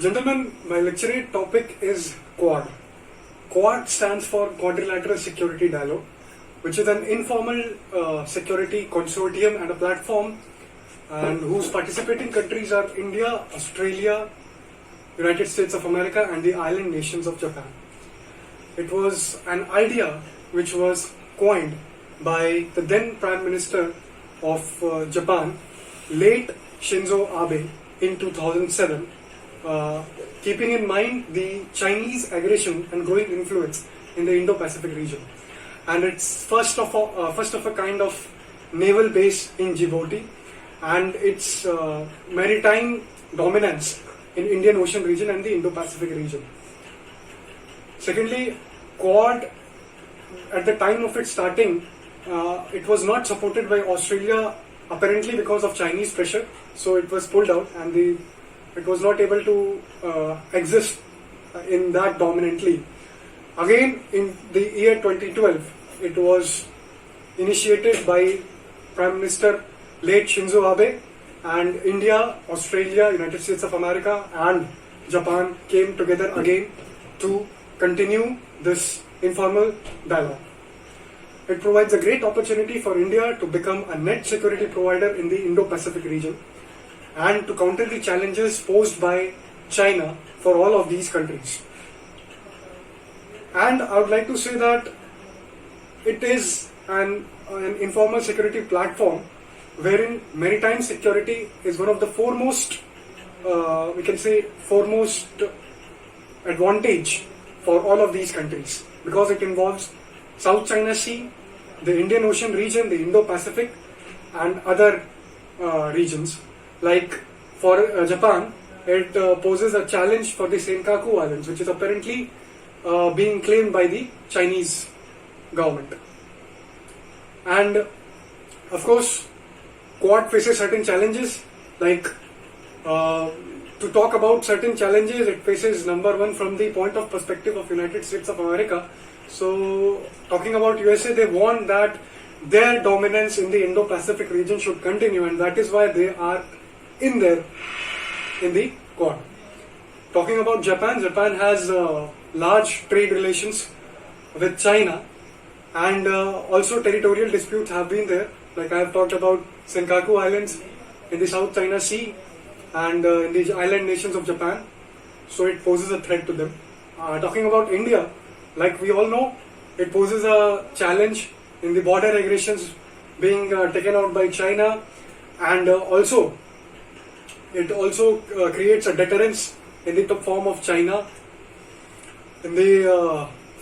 Gentlemen, my lecturate topic is QUAD. QUAD stands for Quadrilateral Security Dialogue, which is an informal security consortium and a platform, and whose participating countries are India, Australia, United States of America, and the island nations of Japan. It was an idea which was coined by the then Prime Minister of Japan, late Shinzo Abe, in 2007, keeping in mind the Chinese aggression and growing influence in the Indo-Pacific region. And it's first of a kind of naval base in Djibouti, and its maritime dominance in Indian Ocean region and the Indo-Pacific region. Secondly, Quad, at the time of its starting, it was not supported by Australia, apparently because of Chinese pressure, so it was pulled out, and it was not able to exist in that dominantly. Again, in the year 2012, it was initiated by Prime Minister late Shinzo Abe, and India, Australia, United States of America and Japan came together again to continue this informal dialogue. It provides a great opportunity for India to become a net security provider in the Indo-Pacific region and to counter the challenges posed by China for all of these countries. And I would like to say that it is an informal security platform wherein maritime security is one of the foremost advantage for all of these countries, because it involves South China Sea, the Indian Ocean region, the Indo-Pacific, and other regions. Like for Japan, it poses a challenge for the Senkaku Islands, which is apparently being claimed by the Chinese government. And of course, Quad faces certain challenges, like to talk about certain challenges, it faces number one from the point of perspective of United States of America. So talking about USA, they want that their dominance in the Indo-Pacific region should continue, and that is why they are in there in the Quad. Talking about Japan, Japan has large trade relations with China, and also territorial disputes have been there. Like I have talked about Senkaku Islands in the South China Sea and in the island nations of Japan. So it poses a threat to them. Talking about India, like we all know, it poses a challenge in the border aggressions being taken out by China, and it also creates a deterrence in the form of China in the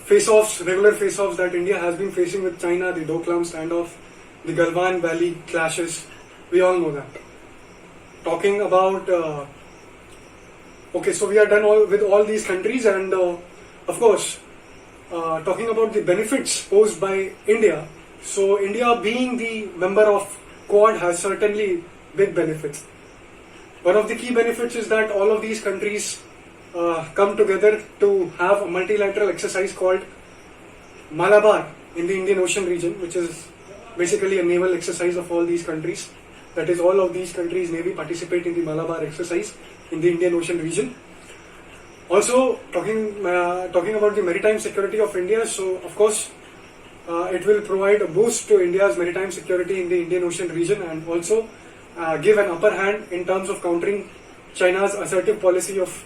regular face-offs that India has been facing with China, the Doklam standoff, the Galwan Valley clashes. We all know that. Talking about so we are done with all these countries, and of course talking about the benefits posed by India. So India, being the member of Quad, has certainly big benefits. One of the key benefits is that all of these countries come together to have a multilateral exercise called Malabar in the Indian Ocean region, which is basically a naval exercise of all these countries. That is, all of these countries' navy participate in the Malabar exercise in the Indian Ocean region. Also, talking about the maritime security of India, so of course it will provide a boost to India's maritime security in the Indian Ocean region, and also give an upper hand in terms of countering China's assertive policy of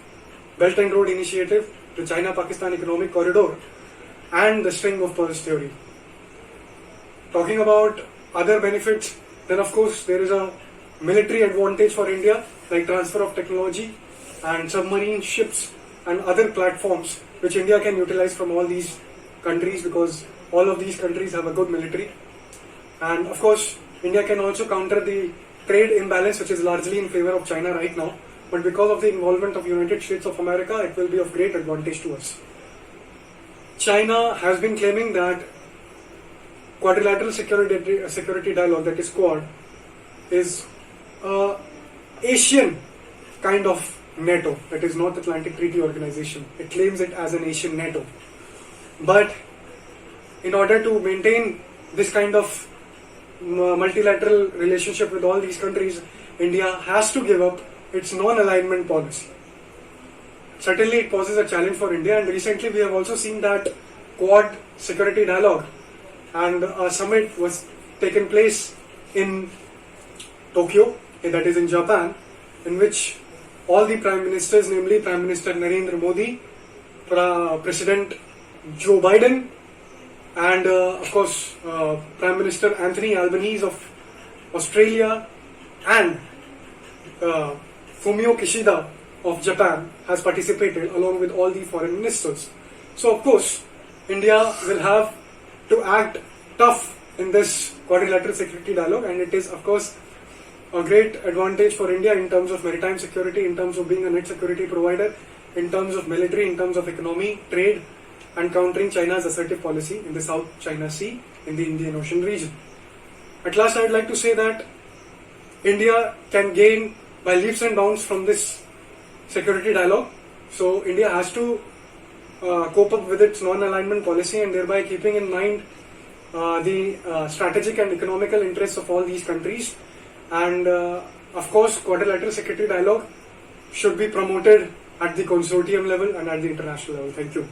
Belt and Road Initiative, the China-Pakistan Economic Corridor, and the String of Pearls theory. Talking about other benefits, then of course there is a military advantage for India, like transfer of technology and submarine ships and other platforms which India can utilize from all these countries, because all of these countries have a good military. And of course India can also counter the trade imbalance, which is largely in favor of China right now, but because of the involvement of United States of America, it will be of great advantage to us. China has been claiming that Quadrilateral Security Dialogue, that is Quad, is Asian kind of NATO, that is North Atlantic Treaty Organization. It claims it as an Asian NATO. But in order to maintain this kind of multilateral relationship with all these countries, India has to give up its non-alignment policy. certainly it poses a challenge for India, and recently we have also seen that Quad security dialogue and a summit was taken place in Tokyo, that is in Japan, in which all the prime ministers, namely Prime Minister Narendra Modi, President Joe Biden, and of course Prime Minister Anthony Albanese of Australia, and Fumio Kishida of Japan has participated along with all the foreign ministers. So of course India will have to act tough in this quadrilateral security dialogue, and it is of course a great advantage for India in terms of maritime security, in terms of being a net security provider, in terms of military, in terms of economy, trade, and countering China's assertive policy in the South China Sea in the Indian Ocean region. At last, I would like to say that India can gain by leaps and bounds from this security dialogue. So India has to cope up with its non-alignment policy, and thereby keeping in mind the strategic and economical interests of all these countries. And of course, quadrilateral security dialogue should be promoted at the consortium level and at the international level. Thank you.